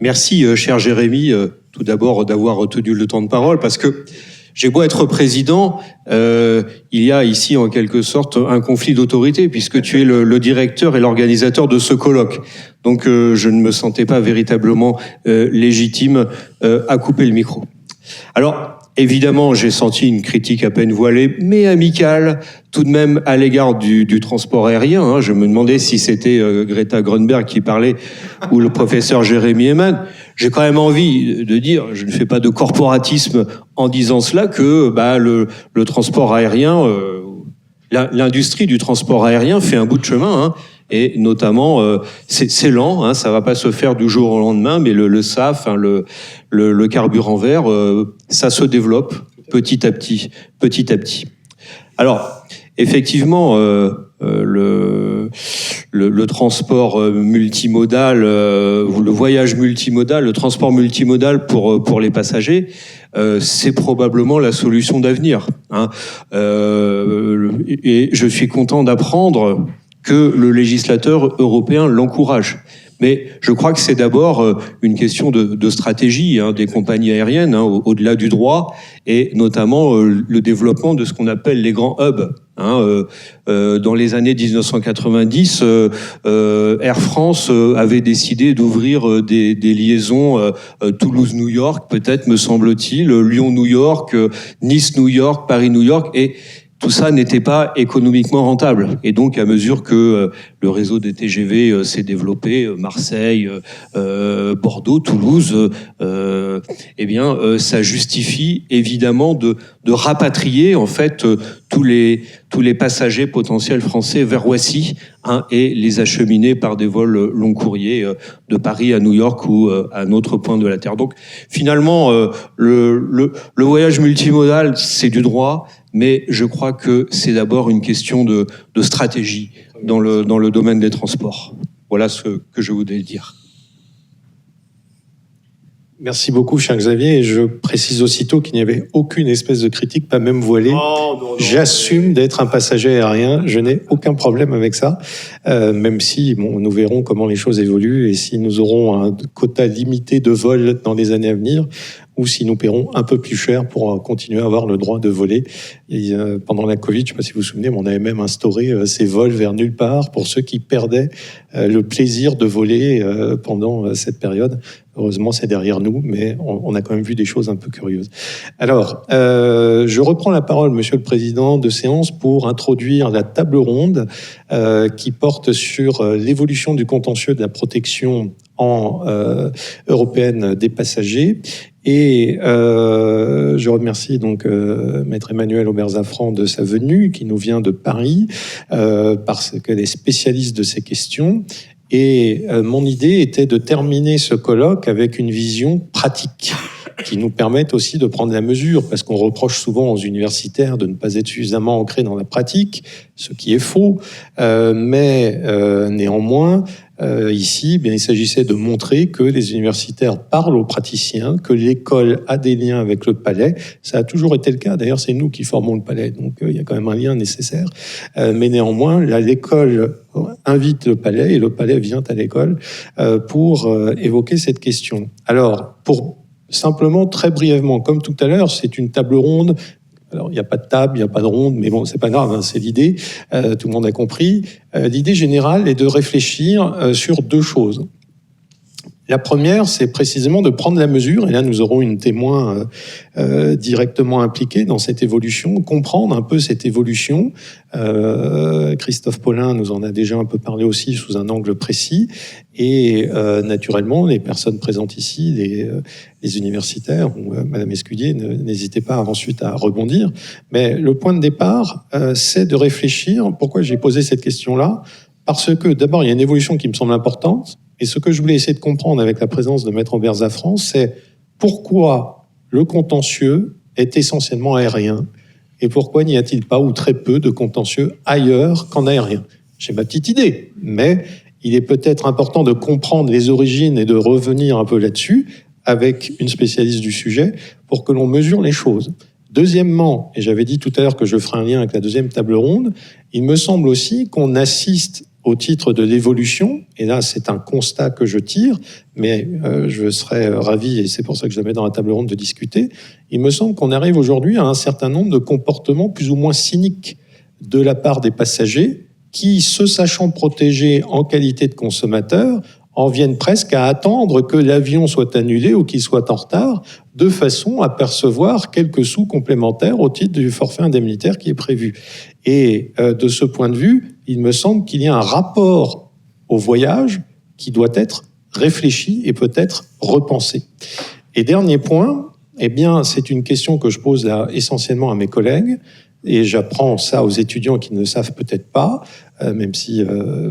Merci, cher Jérémy, tout d'abord d'avoir tenu le temps de parole, parce que j'ai beau être président, il y a ici en quelque sorte un conflit d'autorité, puisque tu es le directeur et l'organisateur de ce colloque. Donc je ne me sentais pas véritablement légitime à couper le micro. Alors, évidemment, j'ai senti une critique à peine voilée, mais amicale, tout de même à l'égard du transport aérien. Hein. Je me demandais si c'était Greta Grunberg qui parlait ou le professeur Jérémy Eman. J'ai quand même envie de dire, je ne fais pas de corporatisme en disant cela, que le transport aérien, l'industrie du transport aérien fait un bout de chemin, hein. Et notamment, c'est lent, hein, ça va pas se faire du jour au lendemain, mais le SAF, hein, le carburant vert, ça se développe petit à petit. Alors, effectivement, le transport multimodal, ou le voyage multimodal, le transport multimodal pour les passagers, c'est probablement la solution d'avenir, hein. Et je suis content d'apprendre que le législateur européen l'encourage. Mais je crois que c'est d'abord une question de stratégie, hein, des compagnies aériennes, hein, au-delà du droit, et notamment le développement de ce qu'on appelle les grands hubs. Hein, dans les années 1990, Air France avait décidé d'ouvrir des liaisons Toulouse-New York, peut-être, me semble-t-il, Lyon-New York, Nice-New York, Paris-New York, et tout ça n'était pas économiquement rentable. Et donc, à mesure que le réseau des TGV s'est développé, Marseille, Bordeaux, Toulouse, ça justifie évidemment de rapatrier en fait tous les passagers potentiels français vers Roissy, hein, et les acheminer par des vols long courriers de Paris à New York ou à un autre point de la Terre. Donc, finalement, le voyage multimodal, c'est du droit. Mais je crois que c'est d'abord une question de stratégie dans le domaine des transports. Voilà ce que je voulais dire. Merci beaucoup, cher Xavier. Et je précise aussitôt qu'il n'y avait aucune espèce de critique, pas même voilée. J'assume d'être un passager aérien. Je n'ai aucun problème avec ça. Même si, nous verrons comment les choses évoluent et si nous aurons un quota limité de vols dans les années à venir, ou si nous paierons un peu plus cher pour continuer à avoir le droit de voler. Et, pendant la Covid, je ne sais pas si vous vous souvenez, mais on avait même instauré ces vols vers nulle part pour ceux qui perdaient le plaisir de voler pendant cette période. Heureusement, c'est derrière nous, mais on a quand même vu des choses un peu curieuses. Alors, je reprends la parole, Monsieur le Président de séance, pour introduire la table ronde qui porte sur l'évolution du contentieux de la protection européenne des passagers. Et je remercie donc Maître Emmanuel Aubert-Zafran de sa venue, qui nous vient de Paris, parce qu'elle est spécialiste de ces questions. Et mon idée était de terminer ce colloque avec une vision pratique qui nous permette aussi de prendre la mesure, parce qu'on reproche souvent aux universitaires de ne pas être suffisamment ancrés dans la pratique, ce qui est faux, mais néanmoins, ici, bien, il s'agissait de montrer que les universitaires parlent aux praticiens, que l'école a des liens avec le palais. Ça a toujours été le cas. D'ailleurs, c'est nous qui formons le palais, donc il y a quand même un lien nécessaire. Mais néanmoins, l'école invite le palais et le palais vient à l'école pour évoquer cette question. Alors, pour simplement, très brièvement, comme tout à l'heure, c'est une table ronde. Alors, il n'y a pas de table, il n'y a pas de ronde, mais bon, c'est pas grave, hein, c'est l'idée. Tout le monde a compris. L'idée générale est de réfléchir sur deux choses. La première, c'est précisément de prendre la mesure, et là nous aurons une témoin directement impliquée dans cette évolution, comprendre un peu cette évolution. Christophe Paulin nous en a déjà un peu parlé aussi sous un angle précis, et naturellement les personnes présentes ici, les universitaires ou Madame Escudier, n'hésitez pas ensuite à rebondir. Mais le point de départ, c'est de réfléchir. Pourquoi j'ai posé cette question-là ? Parce que d'abord il y a une évolution qui me semble importante. Et ce que je voulais essayer de comprendre avec la présence de Maître Aubert-Zafran, c'est pourquoi le contentieux est essentiellement aérien et pourquoi n'y a-t-il pas ou très peu de contentieux ailleurs qu'en aérien. J'ai ma petite idée, mais il est peut-être important de comprendre les origines et de revenir un peu là-dessus avec une spécialiste du sujet pour que l'on mesure les choses. Deuxièmement, et j'avais dit tout à l'heure que je ferai un lien avec la deuxième table ronde, il me semble aussi qu'on assiste au titre de l'évolution, et là c'est un constat que je tire, mais je serais ravi, et c'est pour ça que je le mets dans la table ronde, de discuter, il me semble qu'on arrive aujourd'hui à un certain nombre de comportements plus ou moins cyniques de la part des passagers qui, se sachant protégés en qualité de consommateurs, en viennent presque à attendre que l'avion soit annulé ou qu'il soit en retard, de façon à percevoir quelques sous complémentaires au titre du forfait indemnitaire qui est prévu. Et de ce point de vue, il me semble qu'il y a un rapport au voyage qui doit être réfléchi et peut-être repensé. Et dernier point, eh bien, c'est une question que je pose là essentiellement à mes collègues, et j'apprends ça aux étudiants qui ne le savent peut-être pas, même si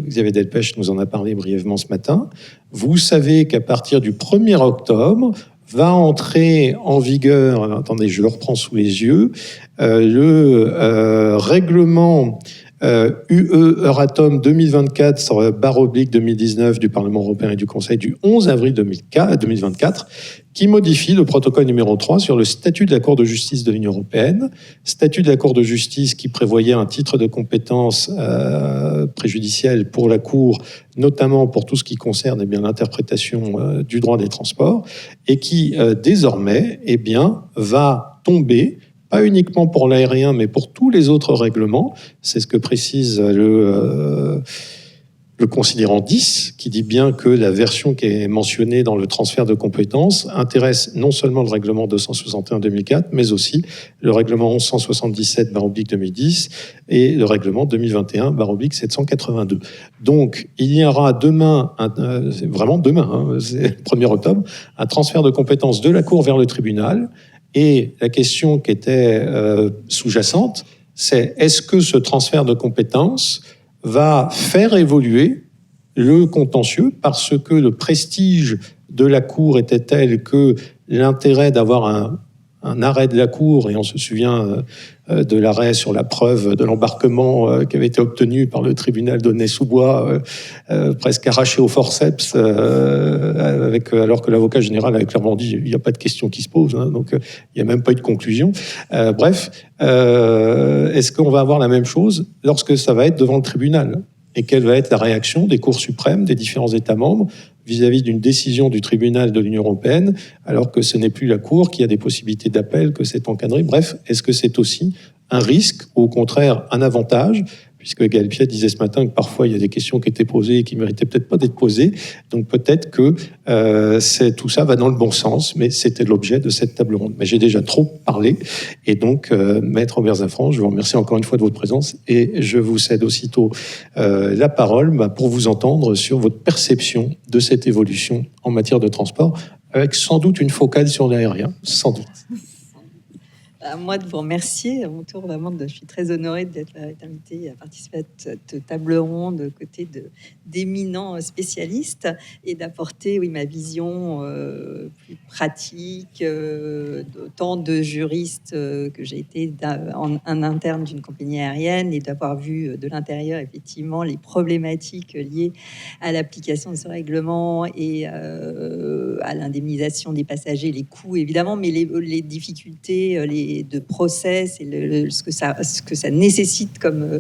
Xavier Delpech nous en a parlé brièvement ce matin. Vous savez qu'à partir du 1er octobre, va entrer en vigueur, attendez, je le reprends sous les yeux, le règlement UE Euratom 2024/2019 du Parlement européen et du Conseil du 11 avril 2024, qui modifie le protocole numéro 3 sur le statut de la Cour de justice de l'Union européenne, statut de la Cour de justice qui prévoyait un titre de compétence préjudicielle pour la Cour, notamment pour tout ce qui concerne l'interprétation du droit des transports, et qui désormais va tomber, pas uniquement pour l'aérien, mais pour tous les autres règlements. C'est ce que précise le considérant 10, qui dit bien que la version qui est mentionnée dans le transfert de compétences intéresse non seulement le règlement 261/2004, mais aussi le règlement 1177/2010 et le règlement 2021/782. Donc, il y aura demain, c'est vraiment demain, c'est le 1er octobre, un transfert de compétences de la Cour vers le tribunal. Et la question qui était sous-jacente, c'est est-ce que ce transfert de compétences va faire évoluer le contentieux parce que le prestige de la Cour était tel que l'intérêt d'avoir un arrêt de la Cour, et on se souvient de l'arrêt sur la preuve de l'embarquement qui avait été obtenu par le tribunal d'Aulnay-sous-Bois, presque arraché au forceps, alors que l'avocat général avait clairement dit il n'y a pas de question qui se pose, donc il n'y a même pas eu de conclusion. Bref, est-ce qu'on va avoir la même chose lorsque ça va être devant le tribunal ? Et quelle va être la réaction des cours suprêmes des différents États membres vis-à-vis d'une décision du tribunal de l'Union européenne, alors que ce n'est plus la Cour qui a des possibilités d'appel, que c'est encadré. Bref, est-ce que c'est aussi un risque ou au contraire un avantage ? Puisque Gaël Piet disait ce matin que parfois il y a des questions qui étaient posées et qui ne méritaient peut-être pas d'être posées. Donc peut-être que tout ça va dans le bon sens, mais c'était l'objet de cette table ronde. Mais j'ai déjà trop parlé. Et donc, Maître Aubersin-France, je vous remercie encore une fois de votre présence et je vous cède aussitôt la parole pour vous entendre sur votre perception de cette évolution en matière de transport, avec sans doute une focale sur l'aérien, sans doute. À moi de vous remercier. À mon tour, vraiment, je suis très honorée d'être invitée à participer à cette table ronde aux côtés d'éminents spécialistes et d'apporter ma vision plus pratique, autant de juriste que j'ai été en interne d'une compagnie aérienne et d'avoir vu de l'intérieur, effectivement, les problématiques liées à l'application de ce règlement et à l'indemnisation des passagers, les coûts, évidemment, mais les difficultés, de process et ce que ça nécessite comme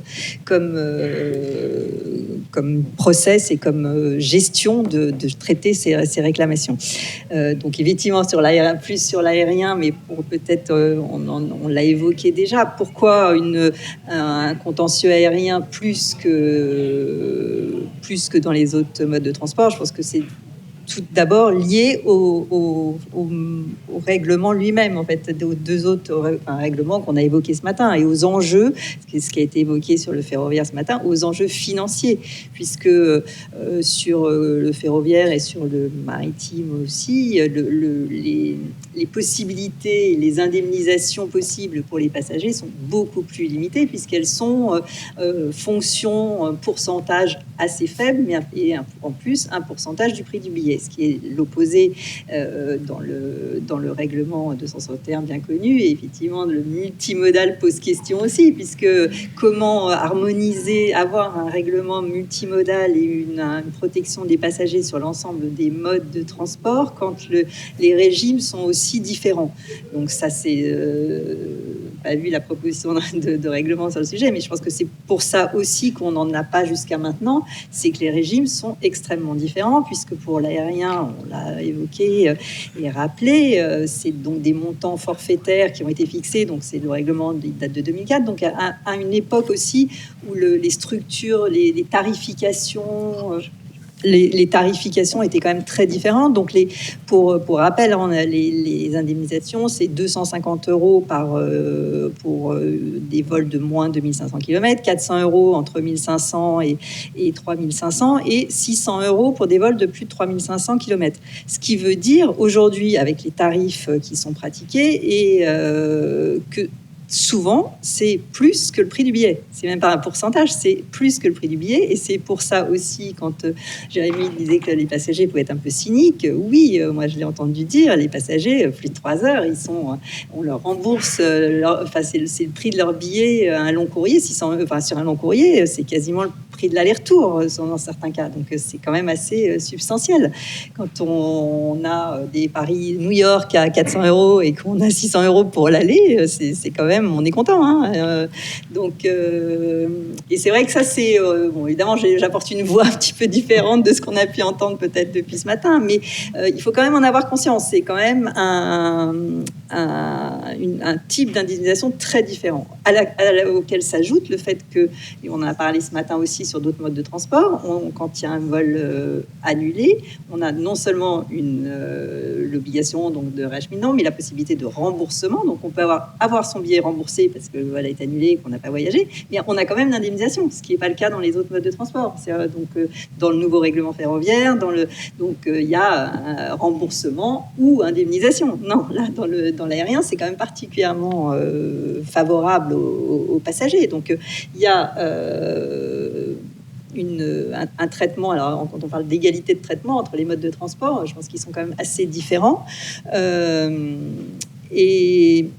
process et comme gestion de traiter ces réclamations. Donc effectivement plus sur l'aérien, mais pour peut-être on l'a évoqué déjà. Pourquoi un contentieux aérien plus que dans les autres modes de transport? Je pense que c'est tout d'abord lié au règlement lui-même, en fait, aux deux autres règlements qu'on a évoqués ce matin, et aux enjeux, ce qui a été évoqué sur le ferroviaire ce matin, aux enjeux financiers, puisque sur le ferroviaire et sur le maritime aussi, les possibilités, les indemnisations possibles pour les passagers sont beaucoup plus limitées, puisqu'elles sont fonction pourcentage assez faible, mais en plus un pourcentage du prix du billet, ce qui est l'opposé dans le règlement 261 bien connu. Et effectivement, le multimodal pose question aussi, puisque comment harmoniser, avoir un règlement multimodal et une protection des passagers sur l'ensemble des modes de transport quand les régimes sont aussi différents. Donc ça, c'est pas vu la proposition de règlement sur le sujet, mais je pense que c'est pour ça aussi qu'on n'en a pas jusqu'à maintenant, c'est que les régimes sont extrêmement différents, puisque pour l'aérien, on l'a évoqué et rappelé, c'est donc des montants forfaitaires qui ont été fixés, donc c'est le règlement qui date de 2004, donc à une époque aussi où les structures, les tarifications... Les tarifications étaient quand même très différentes. Donc, pour rappel, les indemnisations, c'est 250 € pour des vols de moins de 1500 km, 400 € entre 1500 et 3500 et 600 € pour des vols de plus de 3500 km. Ce qui veut dire, aujourd'hui, avec les tarifs qui sont pratiqués, que souvent, c'est plus que le prix du billet. C'est même pas un pourcentage, c'est plus que le prix du billet. Et c'est pour ça aussi, quand Jérémy disait que les passagers pouvaient être un peu cyniques, oui, moi je l'ai entendu dire, les passagers, plus de 3 heures, on leur rembourse, c'est le prix de leur billet, un long courrier, 600, sur un long courrier, c'est quasiment le prix de l'aller-retour dans certains cas. Donc c'est quand même assez substantiel. Quand on a des Paris-New York à 400 € et qu'on a 600 € pour l'aller, c'est quand même, on est content. Hein. Et c'est vrai que ça, c'est... bon, évidemment, j'apporte une voix un petit peu différente de ce qu'on a pu entendre peut-être depuis ce matin, mais il faut quand même en avoir conscience. C'est quand même un type d'indemnisation très différent, auquel s'ajoute le fait que, et on en a parlé ce matin aussi sur d'autres modes de transport, quand il y a un vol annulé, on a non seulement l'obligation donc, de réacheminement, mais la possibilité de remboursement. Donc on peut avoir son billet remboursé parce que le vol est annulé et qu'on n'a pas voyagé, mais on a quand même l'indemnisation, ce qui n'est pas le cas dans les autres modes de transport. Dans le nouveau règlement ferroviaire, il y a un remboursement ou indemnisation. Non, là, dans l'aérien, c'est quand même particulièrement favorable aux passagers. Donc, il y a un traitement. Alors, quand on parle d'égalité de traitement entre les modes de transport, je pense qu'ils sont quand même assez différents. Et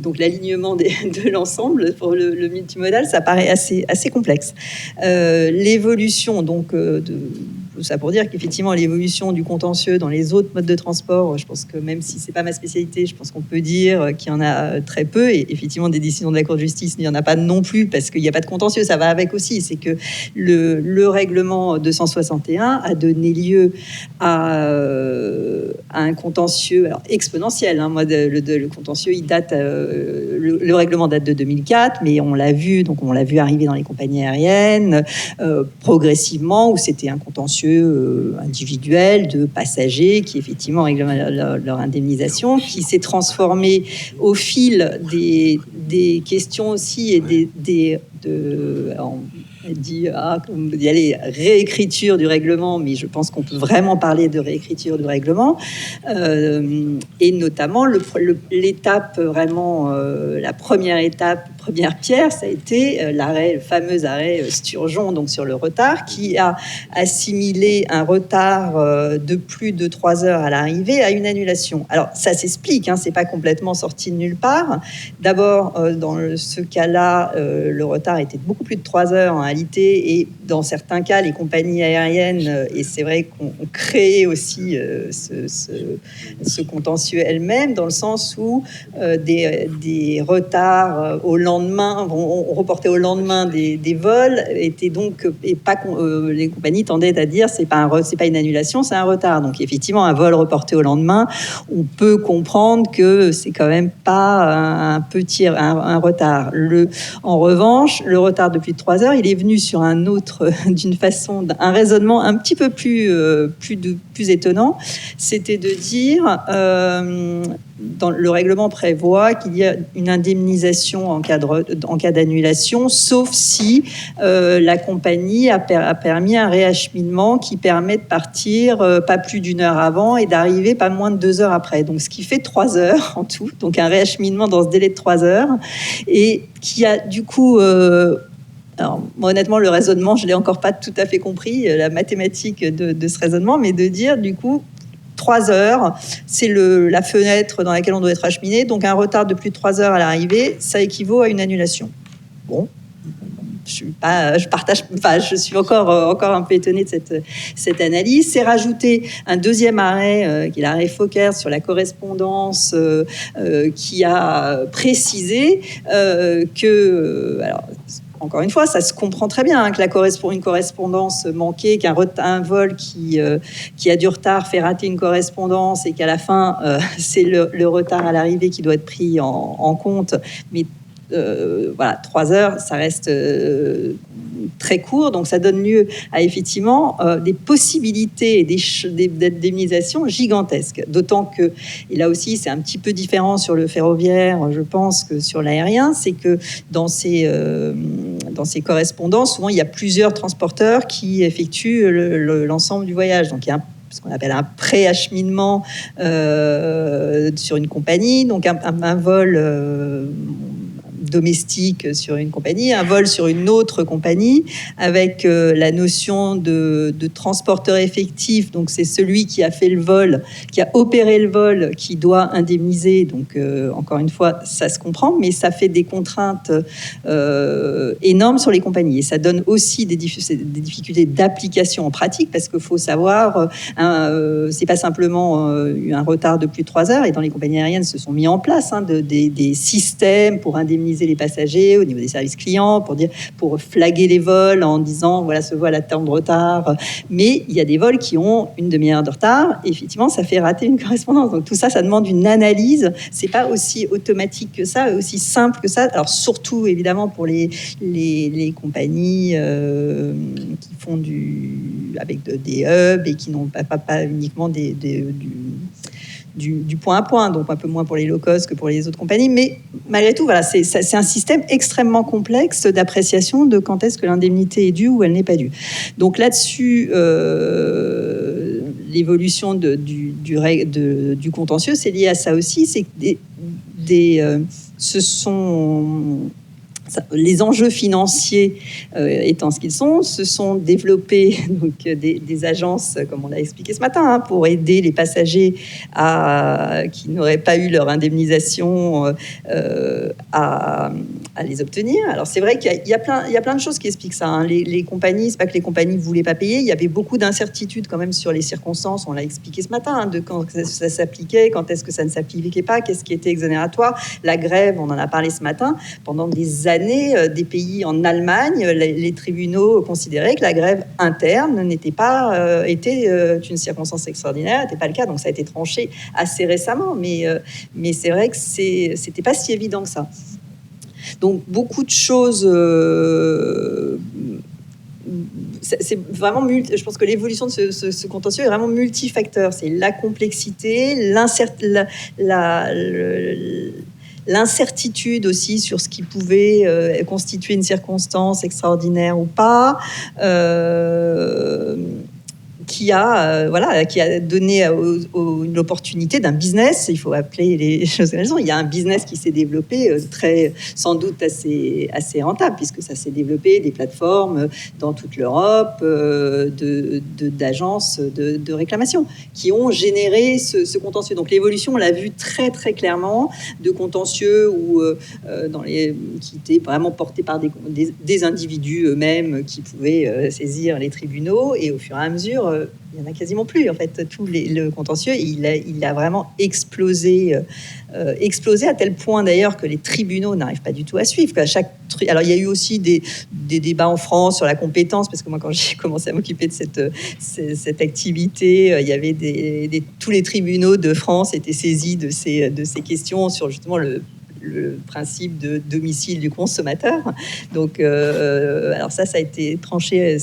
donc, l'alignement de l'ensemble pour le multimodal, ça paraît assez complexe. L'évolution, donc, ça pour dire qu'effectivement, l'évolution du contentieux dans les autres modes de transport, je pense que même si c'est pas ma spécialité, je pense qu'on peut dire qu'il y en a très peu. Et effectivement, des décisions de la Cour de justice, il n'y en a pas non plus parce qu'il n'y a pas de contentieux. Ça va avec aussi. C'est que le règlement 261 a donné lieu à un contentieux alors, exponentiel. Hein. Moi, le contentieux, il date... le règlement date de 2004, mais on l'a vu arriver dans les compagnies aériennes progressivement, où c'était un contentieux individuel de passagers qui effectivement règlement leur indemnisation, qui s'est transformé au fil des questions aussi et elle dit il y a les réécritures du règlement, mais je pense qu'on peut vraiment parler de réécriture du règlement, et notamment l'étape vraiment, la première pierre, ça a été le fameux arrêt Sturgeon, donc sur le retard, qui a assimilé un retard de plus de 3 heures à l'arrivée à une annulation. Alors ça s'explique, hein, c'est pas complètement sorti de nulle part. D'abord, dans ce cas-là, le retard était beaucoup plus de 3 heures en réalité, et dans certains cas, les compagnies aériennes, et c'est vrai qu'on crée aussi ce contentieux elles-mêmes, dans le sens où des retards au lendemain, on reportait au lendemain des vols, étaient donc, les compagnies tendaient à dire c'est pas une annulation, c'est un retard. Donc effectivement, un vol reporté au lendemain, on peut comprendre que c'est quand même pas un retard. En revanche, le retard de plus de 3 heures, il est venu sur un raisonnement un petit peu plus étonnant. C'était de dire, dans le règlement prévoit qu'il y a une indemnisation en cas d'annulation, sauf si la compagnie a permis un réacheminement qui permet de partir pas plus d'1 heure avant et d'arriver pas moins de 2 heures après. Donc, ce qui fait 3 heures en tout. Donc, un réacheminement dans ce délai de 3 heures et qui a du coup... Alors, moi, honnêtement, le raisonnement, je ne l'ai encore pas tout à fait compris, la mathématique de ce raisonnement, mais de dire, du coup, 3 heures, c'est la fenêtre dans laquelle on doit être acheminé. Donc, un retard de plus de 3 heures à l'arrivée, ça équivaut à une annulation. Bon, je suis encore un peu étonnée de cette analyse. C'est rajouté un deuxième arrêt, qui est l'arrêt Fokker sur la correspondance, qui a précisé que, alors, encore une fois, ça se comprend très bien, que une correspondance manquée, qu'un vol qui a du retard fait rater une correspondance et qu'à la fin, c'est le retard à l'arrivée qui doit être pris en compte. Mais 3 heures, ça reste très court, donc ça donne lieu à effectivement des possibilités d'indemnisation gigantesques. D'autant que, et là aussi c'est un petit peu différent sur le ferroviaire, je pense, que sur l'aérien, c'est que dans ces correspondances, souvent il y a plusieurs transporteurs qui effectuent l'ensemble du voyage. Donc il y a ce qu'on appelle un pré-acheminement sur une compagnie, donc un vol domestique sur une compagnie, un vol sur une autre compagnie, avec la notion de transporteur effectif. Donc c'est celui qui a fait le vol, qui a opéré le vol, qui doit indemniser. Donc encore une fois, ça se comprend, mais ça fait des contraintes énormes sur les compagnies. Et ça donne aussi des difficultés d'application en pratique, parce qu'il faut savoir, c'est pas simplement un retard de plus de 3 heures. Et dans les compagnies aériennes, se sont mis en place des systèmes pour indemniser les passagers au niveau des services clients, pour flaguer les vols en disant voilà, ce vol a tant de retard. Mais il y a des vols qui ont une demi-heure de retard et effectivement ça fait rater une correspondance. Donc tout ça, ça demande une analyse. C'est pas aussi automatique que ça, aussi simple que ça. Alors surtout évidemment pour les compagnies qui font avec des hubs et qui n'ont pas uniquement du point à point, donc un peu moins pour les low cost que pour les autres compagnies. Mais malgré tout, voilà, c'est un système extrêmement complexe d'appréciation de quand est-ce que l'indemnité est due ou elle n'est pas due. Donc là-dessus, l'évolution du contentieux, c'est lié à ça aussi. C'est que ce sont... Les enjeux financiers étant ce qu'ils sont, se sont développés donc, des agences, comme on l'a expliqué ce matin, pour aider les passagers qui n'auraient pas eu leur indemnisation à les obtenir. Alors c'est vrai qu'il y a plein de choses qui expliquent ça. Les compagnies, c'est pas que les compagnies ne voulaient pas payer, il y avait beaucoup d'incertitudes quand même sur les circonstances, on l'a expliqué ce matin, de quand ça s'appliquait, quand est-ce que ça ne s'appliquait pas, qu'est-ce qui était exonératoire. La grève, on en a parlé ce matin, pendant des années, des pays en Allemagne, les tribunaux considéraient que la grève interne n'était pas était une circonstance extraordinaire, n'était pas le cas, donc ça a été tranché assez récemment, mais c'est vrai que c'était pas si évident que ça. Donc beaucoup de choses. C'est vraiment je pense que l'évolution de ce contentieux est vraiment multifacteur. C'est la complexité, l'incertitude aussi sur ce qui pouvait constituer une circonstance extraordinaire ou pas, qui a donné l'opportunité d'un business. Il faut appeler les choses comme elles sont. Il y a un business qui s'est développé sans doute assez rentable, puisque ça s'est développé des plateformes dans toute l'Europe d'agences de réclamation qui ont généré ce contentieux. Donc l'évolution, on l'a vu très très clairement, de contentieux qui étaient vraiment portés par des individus eux-mêmes qui pouvaient saisir les tribunaux, et au fur et à mesure il n'y en a quasiment plus. En fait, le contentieux, il a vraiment explosé à tel point d'ailleurs que les tribunaux n'arrivent pas du tout à suivre. Alors, il y a eu aussi des débats en France sur la compétence, parce que moi, quand j'ai commencé à m'occuper de cette activité, il y avait tous les tribunaux de France étaient saisis de ces questions sur justement le principe de domicile du consommateur. Donc, alors ça a été tranché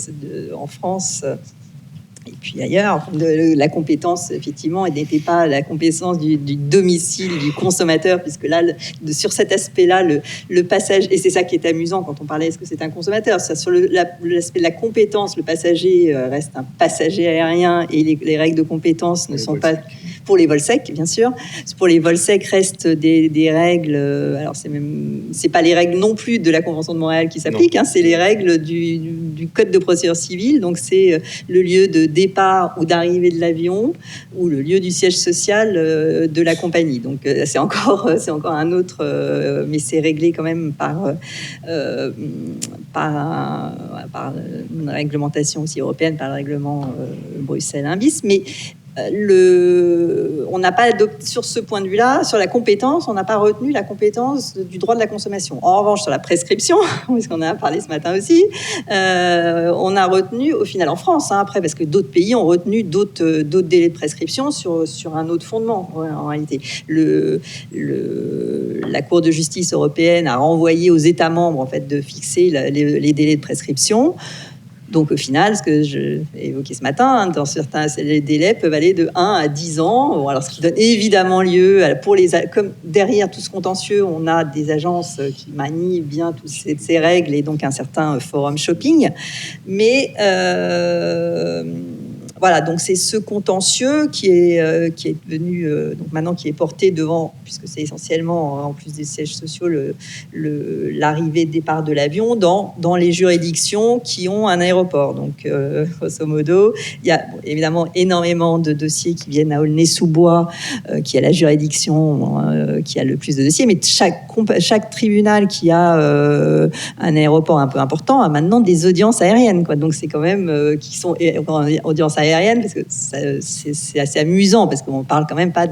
en France. Et puis ailleurs, la compétence, effectivement, n'était pas la compétence du domicile du consommateur, puisque là, sur cet aspect-là, le passage, et c'est ça qui est amusant quand on parlait, est-ce que c'est un consommateur, ça, sur l'aspect de la compétence, le passager reste un passager aérien, et les règles de compétence ne sont pas pour les vols secs, bien sûr. Pour les vols secs, restent des règles. Alors, c'est pas les règles non plus de la Convention de Montréal qui s'appliquent, c'est les règles du Code de procédure civile. Donc, c'est le lieu de départ ou d'arrivée de l'avion ou le lieu du siège social de la compagnie. Donc, c'est encore un autre, mais c'est réglé quand même par une réglementation aussi européenne, par le règlement Bruxelles 1 bis. Mais on n'a pas adopté, sur ce point de vue-là, sur la compétence, on n'a pas retenu la compétence du droit de la consommation. En revanche, sur la prescription, parce qu'on en a parlé ce matin aussi, on a retenu, au final en France, après, parce que d'autres pays ont retenu d'autres délais de prescription sur un autre fondement, en réalité. La Cour de justice européenne a renvoyé aux États membres, en fait, de fixer les délais de prescription. Donc, au final, ce que j'ai évoqué ce matin, dans certains, les délais peuvent aller de 1 à 10 ans. Bon, alors, ce qui donne évidemment lieu, comme derrière tout ce contentieux, on a des agences qui manient bien toutes ces règles et donc un certain forum shopping. Mais voilà, donc c'est ce contentieux qui est devenu, donc maintenant qui est porté devant, puisque c'est essentiellement, en plus des sièges sociaux, l'arrivée et départ de l'avion dans les juridictions qui ont un aéroport. Donc, grosso modo, il y a évidemment énormément de dossiers qui viennent à Aulnay-sous-Bois, qui est la juridiction qui a le plus de dossiers, mais chaque tribunal qui a un aéroport un peu important a maintenant des audiences aériennes, quoi. Donc, c'est quand même qui sont audiences aériennes, parce que c'est assez amusant, parce qu'on parle quand même pas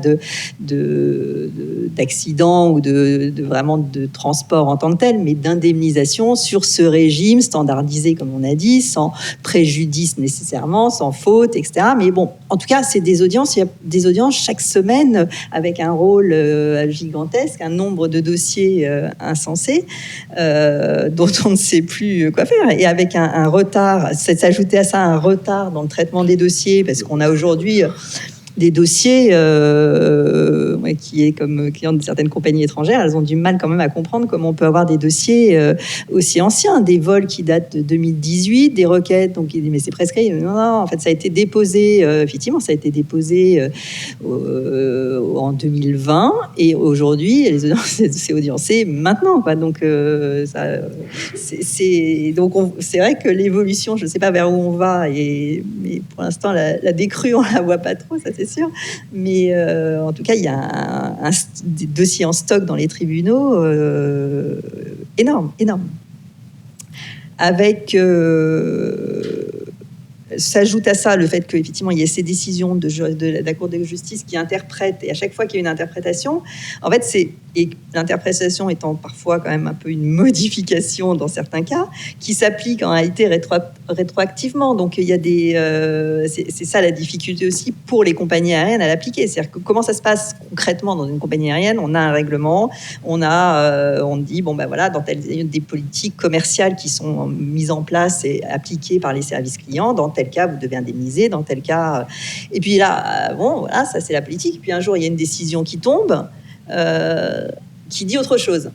d'accident ou de vraiment de transport en tant que tel, mais d'indemnisation sur ce régime standardisé, comme on a dit, sans préjudice nécessairement, sans faute, etc. Mais bon, en tout cas, c'est des audiences. Il y a des audiences chaque semaine avec un rôle gigantesque, un nombre de dossiers insensés dont on ne sait plus quoi faire, et avec un retard. C'est s'ajouter à ça un retard dans le traitement des dossiers, parce qu'on a aujourd'hui des dossiers qui est comme client de certaines compagnies étrangères, elles ont du mal quand même à comprendre comment on peut avoir des dossiers aussi anciens, des vols qui datent de 2018, des requêtes, donc il dit mais c'est prescrit. Non, en fait ça a été déposé, effectivement ça a été déposé en 2020, et aujourd'hui c'est audiencé maintenant, quoi. Donc c'est vrai que l'évolution, je ne sais pas vers où on va, mais pour l'instant la décrue on la voit pas trop, ça c'est sûr, mais en tout cas il y a des dossiers en stock dans les tribunaux énorme, avec s'ajoute à ça le fait qu'effectivement il y a ces décisions de la Cour de justice qui interprètent, et à chaque fois qu'il y a une interprétation, en fait et l'interprétation étant parfois quand même un peu une modification dans certains cas, qui s'applique en réalité rétroactivement. Donc il y a c'est ça la difficulté aussi pour les compagnies aériennes à l'appliquer. C'est-à-dire que comment ça se passe concrètement dans une compagnie aérienne? On a un règlement, on dit bon ben voilà, dans des politiques commerciales qui sont mises en place et appliquées par les services clients. Dans tel cas, vous devez indemniser. Dans tel cas, et puis là, bon voilà, ça c'est la politique. Et puis un jour, il y a une décision qui tombe. Qui dit autre chose,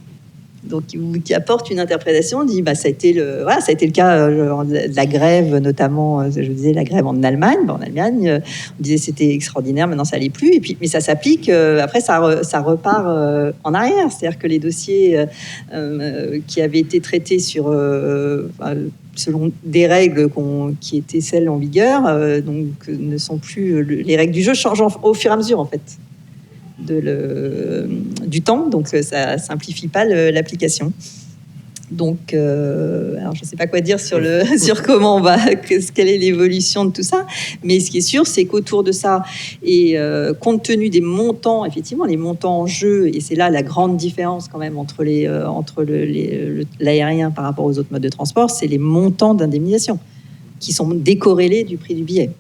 donc qui apporte une interprétation, dit ça a été le cas de la grève, notamment je disais la grève en Allemagne. En Allemagne, on disait c'était extraordinaire, maintenant ça allait plus, et puis mais ça s'applique après ça repart en arrière, c'est-à-dire que les dossiers qui avaient été traités sur selon des règles qui étaient celles en vigueur, donc ne sont plus les règles du jeu changent au fur et à mesure en fait du temps, donc ça simplifie pas l'application. Donc, alors je ne sais pas quoi dire sur comment on va, quelle est l'évolution de tout ça, mais ce qui est sûr, c'est qu'autour de ça, et compte tenu des montants, effectivement, les montants en jeu, et c'est là la grande différence quand même entre l'aérien par rapport aux autres modes de transport, c'est les montants d'indemnisation qui sont décorrélés du prix du billet.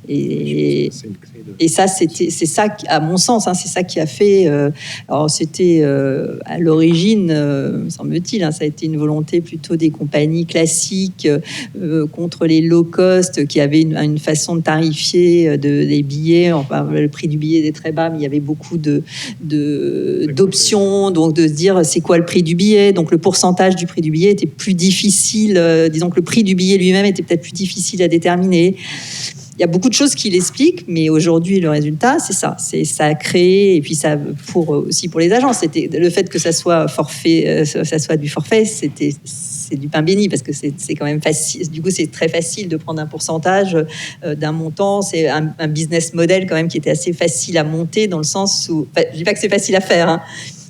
Et ça, c'est ça, à mon sens, c'est ça qui a fait. Alors, c'était à l'origine, me semble-t-il, ça a été une volonté plutôt des compagnies classiques contre les low cost qui avaient une façon de tarifier des billets. Enfin, le prix du billet était très bas, mais il y avait beaucoup d'options. Donc, de se dire, c'est quoi le prix du billet? Donc, le pourcentage du prix du billet était plus difficile. Disons que le prix du billet lui-même était peut-être plus difficile à déterminer. y a beaucoup de choses qui l'expliquent, mais aujourd'hui, le résultat, c'est ça. Ça a créé, et puis ça, aussi pour les agents, c'était le fait que ça soit forfait, ça soit du forfait, c'est du pain béni, parce que c'est quand même facile. Du coup, c'est très facile de prendre un pourcentage d'un montant. C'est un business model quand même qui était assez facile à monter, dans le sens où, enfin, je dis pas que c'est facile à faire, hein,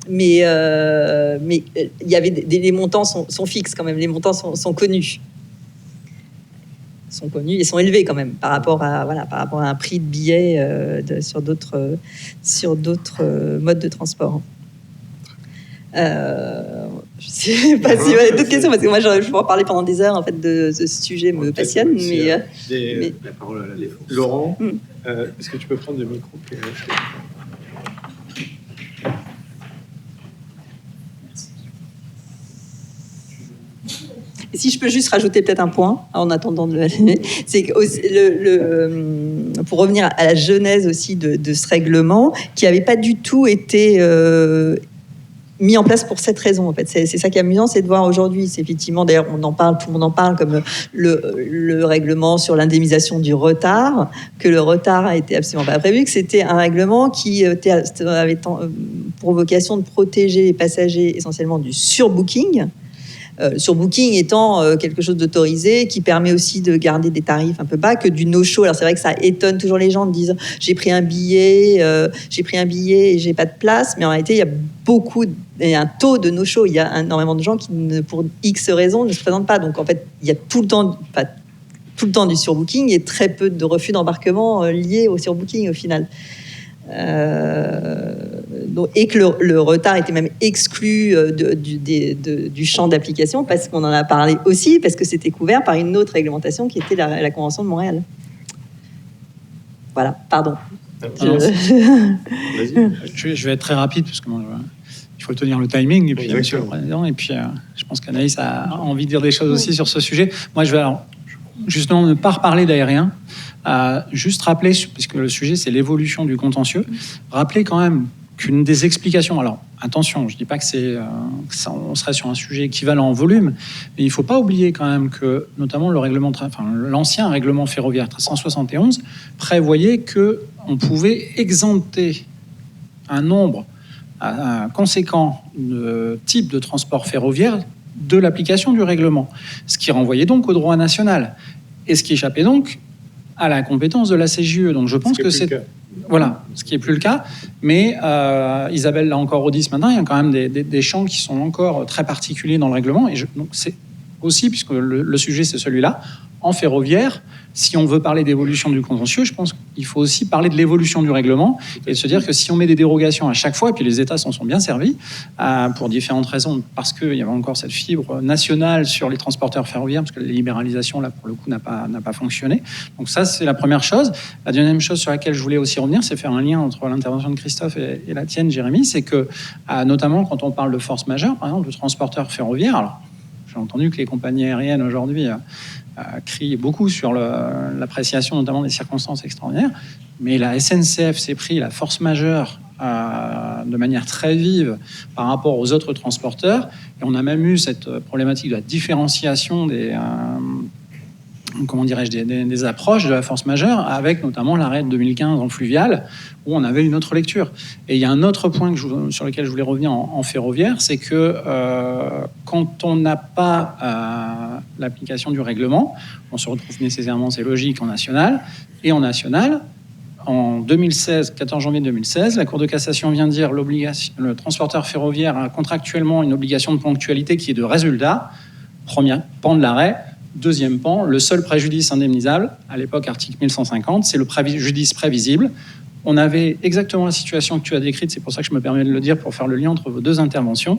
mais il y avait les montants sont fixes quand même. Les montants sont connus. Sont connus et sont élevés quand même par rapport à un prix de billet sur d'autres modes de transport. Je sais pas si vous avez d'autres questions, parce que moi je peux en parler pendant des heures en fait de ce sujet me passionne. Mais la parole à la défense. Laurent, est-ce que tu peux prendre le micro? Et si je peux juste rajouter peut-être un point en attendant de le c'est que pour revenir à la genèse aussi de ce règlement, qui n'avait pas du tout été mis en place pour cette raison. En fait, c'est ça qui est amusant, c'est de voir aujourd'hui. C'est effectivement, d'ailleurs, on en parle, tout le monde en parle, comme le règlement sur l'indemnisation du retard, que le retard a été absolument pas prévu, que c'était un règlement qui avait pour vocation de protéger les passagers essentiellement du surbooking. Surbooking étant quelque chose d'autorisé, qui permet aussi de garder des tarifs un peu bas, que du no-show. Alors c'est vrai que ça étonne toujours les gens de dire j'ai pris un billet et j'ai pas de place, mais en réalité il y a un taux de no-show. Il y a énormément de gens qui, pour X raisons, ne se présentent pas. Donc en fait, il y a tout le temps du surbooking et très peu de refus d'embarquement liés au surbooking au final. Et que le retard était même exclu du champ d'application, parce qu'on en a parlé aussi, parce que c'était couvert par une autre réglementation qui était la Convention de Montréal. Voilà, pardon. Je vais être très rapide, parce que il faut tenir le timing, et puis Monsieur le Président, et puis je pense qu'Anaïs a envie de dire des choses aussi sur ce sujet. Moi, je vais justement ne pas reparler d'aérien. Juste rappeler, puisque le sujet c'est l'évolution du contentieux, rappeler quand même qu'une des explications, alors attention, je ne dis pas que on serait sur un sujet équivalent en volume, mais il ne faut pas oublier quand même que notamment l'ancien règlement ferroviaire 1371 prévoyait qu'on pouvait exempter un nombre conséquent de types de transport ferroviaire de l'application du règlement, ce qui renvoyait donc au droit national, et ce qui échappait donc à la compétence de la CJUE. Donc je pense que c'est... Voilà, ce qui n'est plus le cas. Mais Isabelle l'a encore redit ce matin, il y a quand même des champs qui sont encore très particuliers dans le règlement. Et donc c'est aussi, puisque le sujet c'est celui-là, en ferroviaire, si on veut parler d'évolution du contentieux, je pense qu'il faut aussi parler de l'évolution du règlement et de se dire que si on met des dérogations à chaque fois, et puis les États s'en sont bien servis pour différentes raisons, parce qu'il y avait encore cette fibre nationale sur les transporteurs ferroviaires, parce que la libéralisation, là, pour le coup, n'a pas fonctionné. Donc ça, c'est la première chose. La deuxième chose sur laquelle je voulais aussi revenir, c'est faire un lien entre l'intervention de Christophe et la tienne, Jérémy, c'est que, notamment quand on parle de force majeure, par exemple, de transporteurs ferroviaires, alors j'ai entendu que les compagnies aériennes aujourd'hui crient beaucoup sur l'appréciation notamment des circonstances extraordinaires, mais la SNCF s'est pris la force majeure de manière très vive par rapport aux autres transporteurs, et on a même eu cette problématique de la différenciation des approches de la force majeure, avec notamment l'arrêt de 2015 en fluvial, où on avait une autre lecture. Et il y a un autre point sur lequel je voulais revenir en ferroviaire, c'est que quand on n'a pas l'application du règlement, on se retrouve nécessairement, c'est logique, en national. Et en national, en 2016, 14 janvier 2016, la Cour de cassation vient dire le transporteur ferroviaire a contractuellement une obligation de ponctualité qui est de résultat. Premier pan de l'arrêt. Deuxième pan, le seul préjudice indemnisable, à l'époque article 1150, c'est le préjudice prévisible. On avait exactement la situation que tu as décrite, c'est pour ça que je me permets de le dire, pour faire le lien entre vos deux interventions.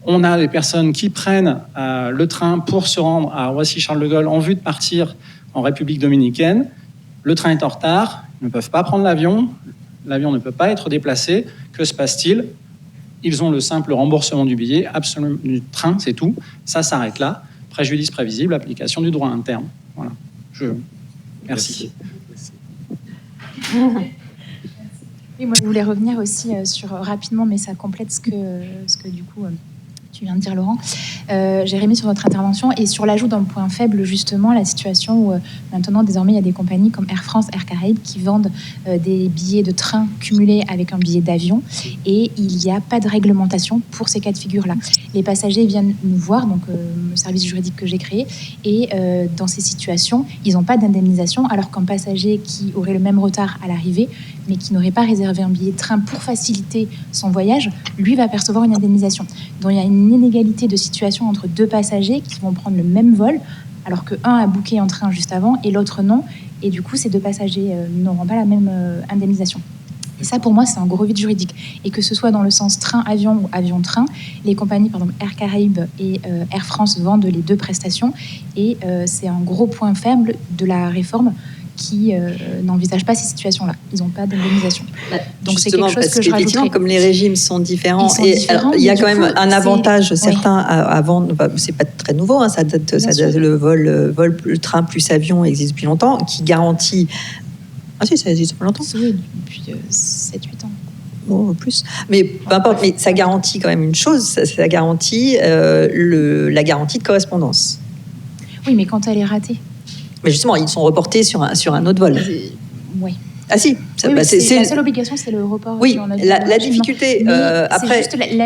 On a des personnes qui prennent le train pour se rendre à Roissy-Charles de Gaulle en vue de partir en République dominicaine. Le train est en retard, ils ne peuvent pas prendre l'avion ne peut pas être déplacé. Que se passe-t-il ? Ils ont le simple remboursement du billet, absolument, du train, c'est tout. Ça s'arrête là. Préjudice prévisible, application du droit interne. Voilà. Merci. Oui, moi, je voulais revenir aussi rapidement, mais ça complète ce que du coup, que vient de dire Laurent, Jérémy, sur votre intervention, et sur l'ajout d'un point faible, justement, la situation où maintenant, désormais, il y a des compagnies comme Air France, Air Caraïbes qui vendent des billets de train cumulés avec un billet d'avion, et il n'y a pas de réglementation pour ces cas de figure-là. Les passagers viennent nous voir, donc le service juridique que j'ai créé, et dans ces situations, ils n'ont pas d'indemnisation, alors qu'un passager qui aurait le même retard à l'arrivée, mais qui n'aurait pas réservé un billet de train pour faciliter son voyage, lui va percevoir une indemnisation. Donc il y a une inégalité de situation entre deux passagers qui vont prendre le même vol, alors que un a booké en train juste avant et l'autre non, et du coup ces deux passagers n'auront pas la même indemnisation. Et ça, pour moi, c'est un gros vide juridique. Et que ce soit dans le sens train-avion ou avion-train, les compagnies, par exemple Air Caraïbes et Air France vendent les deux prestations, et c'est un gros point faible de la réforme qui n'envisagent pas ces situations-là. Ils n'ont pas d'indemnisation. Donc c'est quelque chose que je rajouterais. Comme les régimes sont différents, différents, il y a quand même un avantage certain à vendre. C'est pas très nouveau, hein, ça date le vol, le train plus avion existe depuis longtemps, qui garantit. Ah si, ça existe depuis longtemps. Oui, depuis 7-8 ans. Oh, plus. Mais peu importe, mais ça garantit quand même une chose, ça garantit la garantie de correspondance. Oui, mais quand elle est ratée. Mais justement, ils sont reportés sur un autre vol. Oui. Ah si, oui, la seule obligation, c'est le report. Oui, la difficulté après. C'est juste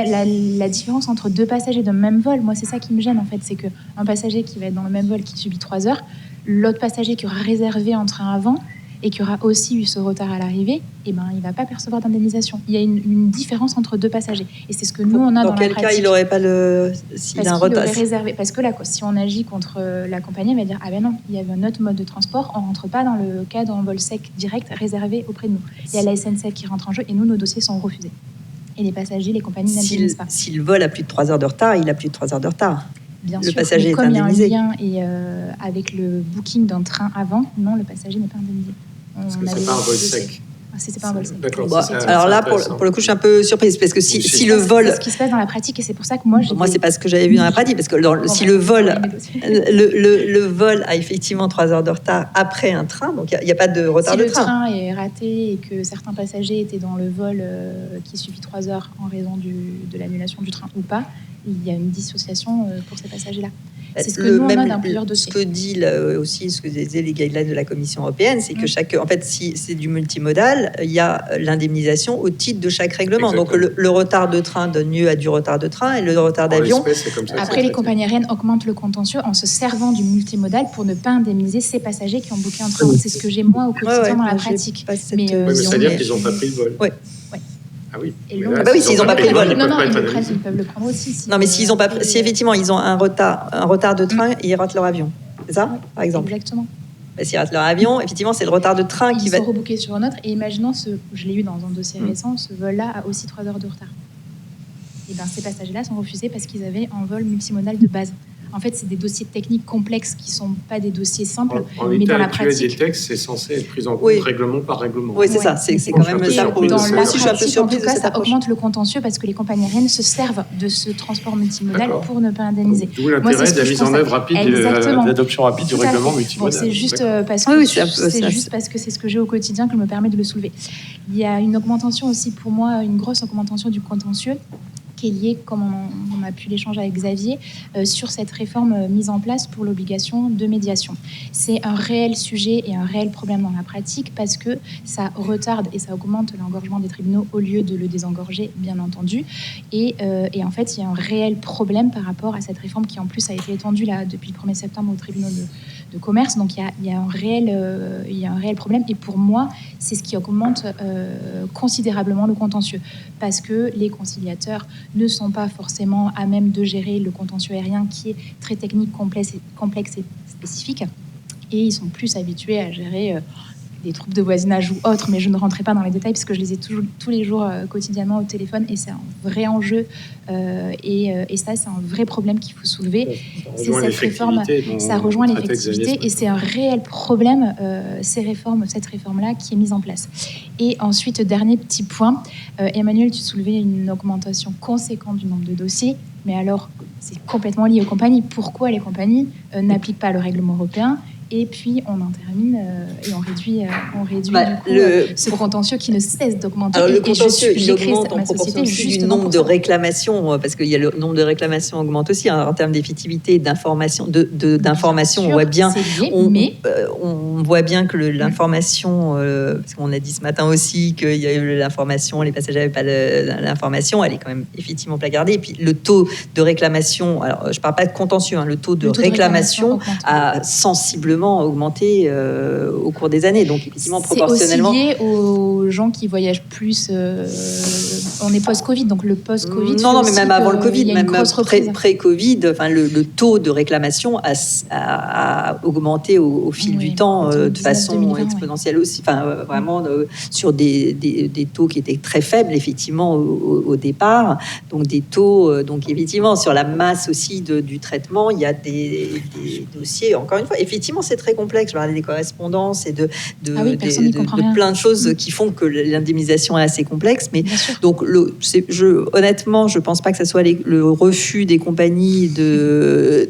la différence entre deux passagers d'un même vol. Moi, c'est ça qui me gêne en fait, c'est qu'un passager qui va être dans le même vol qui subit 3 heures, l'autre passager qui aura réservé un train avant et qui aura aussi eu ce retard à l'arrivée, il ne va pas percevoir d'indemnisation. Il y a une différence entre deux passagers. Et c'est ce que nous, on a dans la pratique. Dans quel cas il n'aurait pas s'il a un retard réservé. Parce que là, si on agit contre la compagnie, elle va dire « Ah ben non, il y avait un autre mode de transport, on ne rentre pas dans le cas d'un vol sec direct réservé auprès de nous. » Il y a la SNCF qui rentre en jeu et nous, nos dossiers sont refusés. Et les passagers, les compagnies n'indemnisent pas. Si le vol a plus de 3 heures de retard, il a plus de 3 heures de retard. Bien le sûr, passager mais comme est indemnisé. Il y a un lien et avec le booking d'un train avant, non, le passager n'est pas indemnisé. Parce que c'est pas un vol sec. C'était pas un vol sec. D'accord. Bon, alors là, pour le coup, je suis un peu surprise parce que si le vol, c'est ce qui se passe dans la pratique et c'est pour ça que moi, c'est pas ce que j'avais vu dans la pratique parce que si le vol, le vol a effectivement 3 heures de retard après un train, donc il n'y a pas de retard de train. Si le train est raté et que certains passagers étaient dans le vol qui suffit 3 heures en raison de l'annulation du train ou pas, il y a une dissociation pour ces passagers-là. C'est ce que nous, on a dans plusieurs dossiers. Ce que dit aussi, ce que disaient les guidelines de la Commission européenne, c'est que en fait, si c'est du multimodal, il y a l'indemnisation au titre de chaque règlement. Exactement. Donc le retard de train donne lieu à du retard de train et le retard d'avion. Après, les compagnies aériennes augmentent le contentieux en se servant du multimodal pour ne pas indemniser ces passagers qui ont booké un train. C'est ce que j'ai moi au quotidien dans la pratique. Mais c'est-à-dire qu'ils n'ont pas pris le vol. Oui. Ah oui. S'ils n'ont pas pris le vol. Non, ils peuvent le prendre aussi. Non, mais si effectivement ils ont un retard de train, ils ratent leur avion. C'est ça, par exemple. Exactement. S'ils ratent leur avion, effectivement, c'est le retard de train qui va. Ils sont rebookés sur un autre. Et imaginons, je l'ai eu dans un dossier récent, ce vol-là a aussi 3 heures de retard. Et bien, ces passagers-là sont refusés parce qu'ils avaient un vol multimodal de base. En fait, c'est des dossiers techniques complexes qui ne sont pas des dossiers simples. Mais dans la pratique, des textes, c'est censé être pris en compte règlement par règlement. Oui, c'est ça. C'est quand même ça. Dans la pratique, en tout cas, ça augmente le contentieux parce que les compagnies aériennes se servent de ce transport multimodal pour ne pas indemniser. D'où l'intérêt de la mise en œuvre rapide, l'adoption rapide du règlement multimodal. C'est juste parce que c'est ce que j'ai au quotidien que je me permets de le soulever. Il y a une augmentation aussi, pour moi, une grosse augmentation du contentieux qui est liée, comme on a pu l'échanger avec Xavier, sur cette réforme mise en place pour l'obligation de médiation. C'est un réel sujet et un réel problème dans la pratique parce que ça retarde et ça augmente l'engorgement des tribunaux au lieu de le désengorger, bien entendu. Et en fait, il y a un réel problème par rapport à cette réforme qui, en plus, a été étendue là, depuis le 1er septembre aux tribunaux de commerce. Donc, il y a un réel problème. Et pour moi, c'est ce qui augmente considérablement le contentieux parce que les conciliateurs ne sont pas forcément à même de gérer le contentieux aérien qui est très technique, complexe et spécifique. Et ils sont plus habitués à gérer des troubles de voisinage ou autres, mais je ne rentrerai pas dans les détails parce que je les ai tous les jours quotidiennement au téléphone et c'est un vrai enjeu et ça c'est un vrai problème qu'il faut soulever. C'est cette réforme, ça rejoint l'effectivité et c'est un réel problème cette réforme-là qui est mise en place. Et ensuite, dernier petit point, Emmanuel, tu soulevais une augmentation conséquente du nombre de dossiers, mais alors c'est complètement lié aux compagnies. Pourquoi les compagnies n'appliquent pas le règlement européen Et puis, on en termine et on réduit ce contentieux qui ne cesse d'augmenter. Alors, le contentieux, il j'ai créé augmente en ma proportion société du nombre de réclamations, parce qu'il y a le nombre de réclamations augmente aussi, en termes d'effectivité et d'information. On voit bien, on voit bien que l'information, parce qu'on a dit ce matin aussi qu'il y a eu l'information, les passagers n'avaient pas l'information, elle est quand même effectivement placardée. Et puis, le taux de réclamation, alors je ne parle pas de contentieux, le taux de réclamation a sensiblement augmenté au cours des années, donc effectivement proportionnellement. C'est aussi lié aux gens qui voyagent plus. On est post-Covid, donc le post-Covid. Non, mais même avant le Covid, même pré-Covid, le taux de réclamation a augmenté au fil du temps de façon exponentielle aussi. Vraiment sur des taux qui étaient très faibles effectivement au départ. Donc des taux, donc effectivement sur la masse aussi du traitement, il y a des dossiers. Encore une fois, effectivement, c'est très complexe. Je parlais des correspondances et de plein de choses qui font que l'indemnisation est assez complexe. Mais donc, honnêtement, je ne pense pas que ce soit le refus des compagnies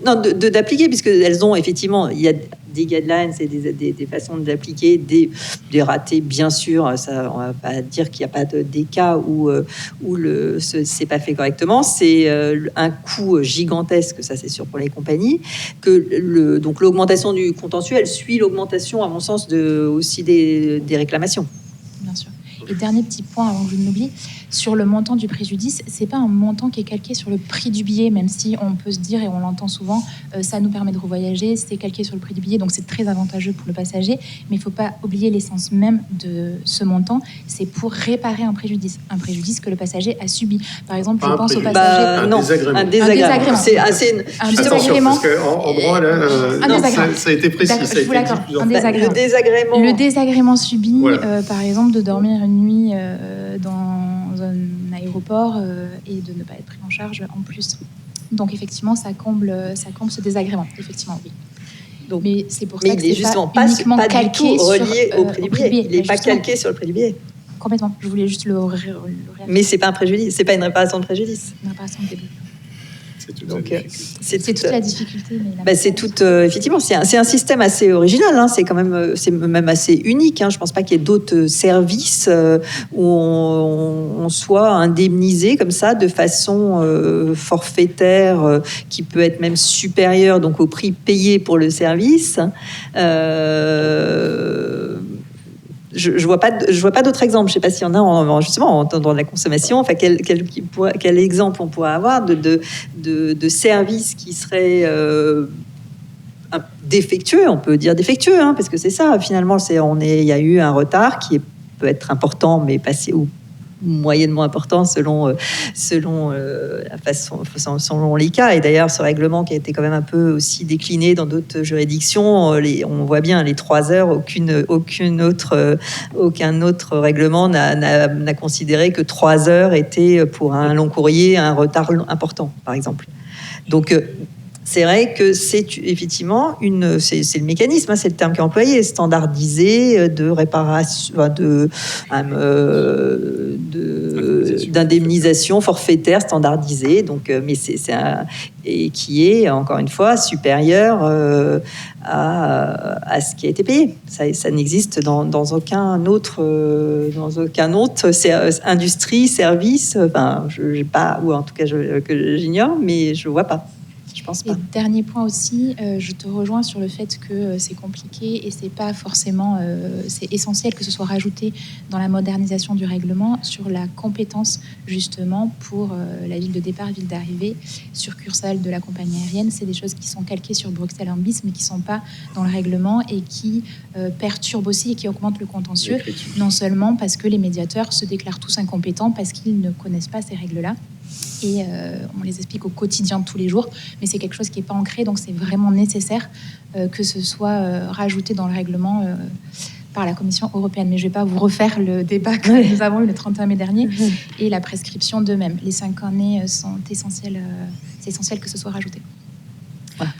d'appliquer, puisque elles ont effectivement, il y a des guidelines et des façons d'appliquer, des ratés, bien sûr. Ça, on ne va pas dire qu'il n'y a pas des cas où c'est pas fait correctement. C'est un coût gigantesque, ça c'est sûr pour les compagnies. Donc l'augmentation du contentieux, elle suit l'augmentation, à mon sens, aussi des réclamations. Bien sûr. Et dernier petit point avant que je ne l'oublie, sur le montant du préjudice, c'est pas un montant qui est calqué sur le prix du billet, même si on peut se dire, et on l'entend souvent, ça nous permet de revoyager, c'est calqué sur le prix du billet, donc c'est très avantageux pour le passager, mais il faut pas oublier l'essence même de ce montant, c'est pour réparer un préjudice que le passager a subi. Par exemple, je pense au passager... Un désagrément. C'est assez... Un désagrément. Parce qu'en droit, là, ça a été précis. Je vous l'accorde, un désagrément. Le désagrément subi, par exemple, de dormir une nuit dans un aéroport et de ne pas être pris en charge en plus. Donc effectivement, ça comble ce désagrément. Effectivement, oui. Donc, mais c'est pour ça que c'est pas uniquement calqué relié au prix du billet. Il n'est pas calqué sur le prix du billet. Complètement. Je voulais juste le mais c'est pas un préjudice. C'est pas une réparation de préjudice. Une réparation de début. C'est toute la difficulté. Effectivement, c'est un système assez original. C'est même assez unique. Je pense pas qu'il y ait d'autres services où on soit indemnisé comme ça de façon forfaitaire, qui peut être même supérieure donc au prix payé pour le service. Je vois pas d'autres exemples. Je sais pas s'il y en a justement dans la consommation. Quel exemple on pourrait avoir de services qui seraient défectueux. On peut dire défectueux, parce que c'est ça. Finalement, il y a eu un retard qui peut être important, mais passé ou moyennement important selon la façon, selon les cas. Et d'ailleurs, ce règlement qui a été quand même un peu aussi décliné dans d'autres juridictions, on voit bien les 3 heures, aucun autre règlement n'a considéré que 3 heures étaient pour un long courrier un retard important, par exemple. Donc c'est vrai que c'est effectivement c'est le mécanisme, c'est le terme qui est employé, standardisé de réparation, d'indemnisation forfaitaire standardisée. Donc, mais et qui est encore une fois supérieur à ce qui a été payé. Ça n'existe dans aucun autre industrie, service. Je pas, ou en tout cas que j'ignore, mais je vois pas. Et dernier point aussi, je te rejoins sur le fait que c'est compliqué et c'est pas forcément, c'est essentiel que ce soit rajouté dans la modernisation du règlement sur la compétence justement pour la ville de départ, ville d'arrivée, succursale de la compagnie aérienne. C'est des choses qui sont calquées sur Bruxelles en bis mais qui sont pas dans le règlement et qui perturbent aussi et qui augmentent le contentieux, non seulement parce que les médiateurs se déclarent tous incompétents parce qu'ils ne connaissent pas ces règles-là. Et on les explique au quotidien de tous les jours, mais c'est quelque chose qui n'est pas ancré, donc c'est vraiment nécessaire que ce soit rajouté dans le règlement par la Commission européenne. Mais je ne vais pas vous refaire le débat que nous avons eu le 31 mai dernier et la prescription d'eux-mêmes. Les 5 années sont essentielles, c'est essentiel que ce soit rajouté. Voilà.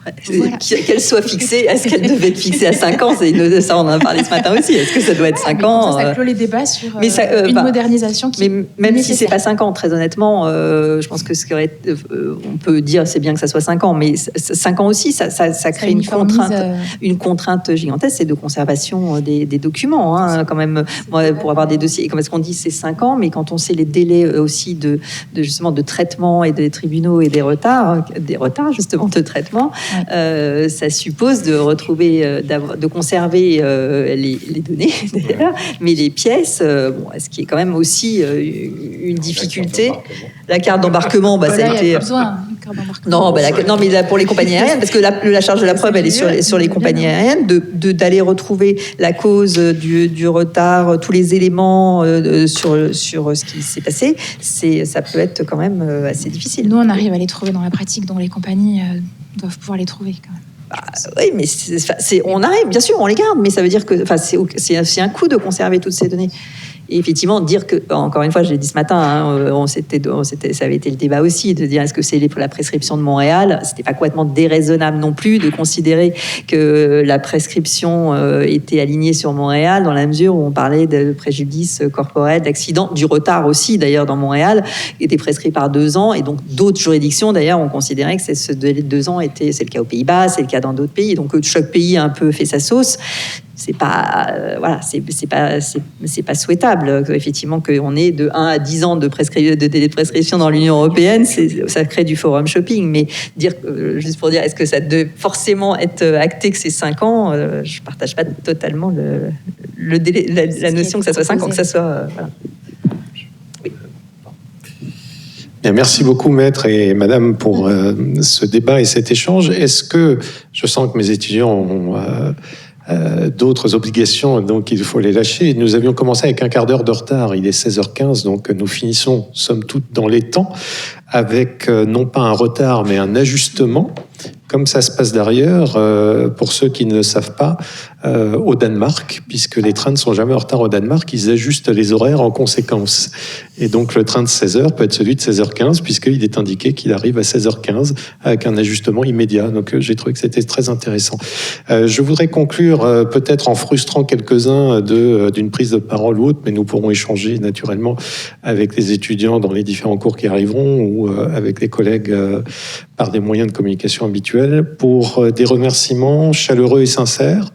Qu'elle soit fixée, est-ce qu'elle devait être fixée à 5 ans? Ça, on en a parlé ce matin aussi. Est-ce que ça doit être 5 ans? Ça clôt les débats sur une modernisation qui mais même si c'est pas 5 ans, très honnêtement, je pense que on peut dire c'est bien que ça soit 5 ans, mais 5 ans aussi, ça crée une contrainte gigantesque, c'est de conservation des documents. Quand même, pour avoir des dossiers, comme est-ce qu'on dit c'est 5 ans, mais quand on sait les délais aussi justement de traitement et des tribunaux et des retards justement de traitement, ça suppose de retrouver, de conserver les données d'ailleurs, mais les pièces, ce qui est quand même aussi une difficulté. La carte d'embarquement, ça a été. Non, mais là, pour les compagnies aériennes, parce que la charge de la preuve, elle est sur les compagnies aériennes, d'aller retrouver la cause du retard, tous les éléments sur ce qui s'est passé, ça peut être quand même assez difficile. Nous, on arrive à les trouver dans la pratique, donc les compagnies doivent pouvoir les trouver quand même. Oui, mais on arrive, bien sûr, on les garde, mais ça veut dire que c'est un coût de conserver toutes ces données. Et effectivement, dire que, encore une fois, je l'ai dit ce matin, ça avait été le débat aussi, de dire est-ce que c'est la prescription de Montréal? C'était pas complètement déraisonnable non plus de considérer que la prescription était alignée sur Montréal, dans la mesure où on parlait de préjudice corporel, d'accident, du retard aussi d'ailleurs dans Montréal, était prescrit par 2 ans, et donc d'autres juridictions d'ailleurs ont considéré que ce délai de 2 ans c'est le cas aux Pays-Bas, c'est le cas dans d'autres pays, donc chaque pays a un peu fait sa sauce. C'est pas c'est pas souhaitable effectivement qu'on ait de 1 à 10 ans de délai de prescription dans l'Union européenne, ça crée du forum shopping, mais juste pour dire est-ce que ça doit forcément être acté que c'est 5 ans, je partage pas totalement le délai, la notion que ça soit 5 ans, que ça soit voilà. Bien, merci beaucoup, maître et madame, pour ce débat et cet échange. Est-ce que je sens que mes étudiants ont d'autres obligations, donc il faut les lâcher. Nous avions commencé avec un quart d'heure de retard, il est 16h15, donc nous finissons somme toute dans les temps, avec non pas un retard, mais un ajustement, comme ça se passe d'ailleurs, pour ceux qui ne le savent pas, au Danemark, puisque les trains ne sont jamais en retard au Danemark, ils ajustent les horaires en conséquence. Et donc le train de 16h peut être celui de 16h15, puisqu'il est indiqué qu'il arrive à 16h15 avec un ajustement immédiat. Donc j'ai trouvé que c'était très intéressant. Je voudrais conclure peut-être en frustrant quelques-uns d'une prise de parole ou autre, mais nous pourrons échanger naturellement avec les étudiants dans les différents cours qui arriveront ou avec les collègues par des moyens de communication habituels, pour des remerciements chaleureux et sincères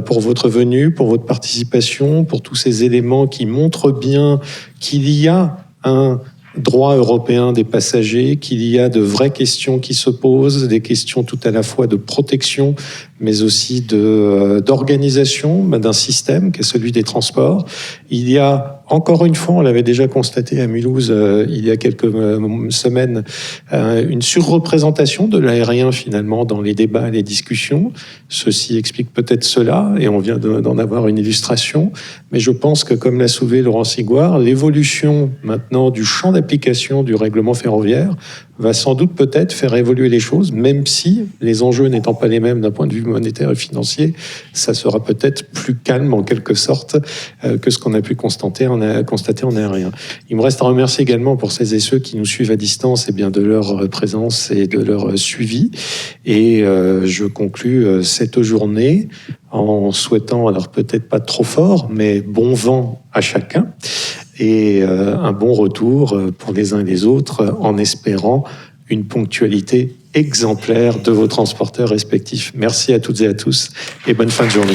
pour votre venue, pour votre participation, pour tous ces éléments qui montrent bien qu'il y a un droit européen des passagers, qu'il y a de vraies questions qui se posent, des questions tout à la fois de protection, mais aussi d'organisation d'un système qui est celui des transports. Il y a, encore une fois, on l'avait déjà constaté à Mulhouse il y a quelques semaines, une surreprésentation de l'aérien finalement dans les débats et les discussions. Ceci explique peut-être cela, et on vient d'en avoir une illustration, mais je pense que, comme l'a soulevé Laurent Sigouard, l'évolution maintenant du champ d'application du règlement ferroviaire va sans doute peut-être faire évoluer les choses, même si les enjeux n'étant pas les mêmes d'un point de vue monétaire et financier, ça sera peut-être plus calme en quelque sorte que ce qu'on a pu constater en aérien. Il me reste à remercier également pour celles et ceux qui nous suivent à distance et bien de leur présence et de leur suivi. Et je conclus cette journée en souhaitant, alors peut-être pas trop fort, mais bon vent à chacun. Et un bon retour pour les uns et les autres, en espérant une ponctualité exemplaire de vos transporteurs respectifs. Merci à toutes et à tous et bonne fin de journée.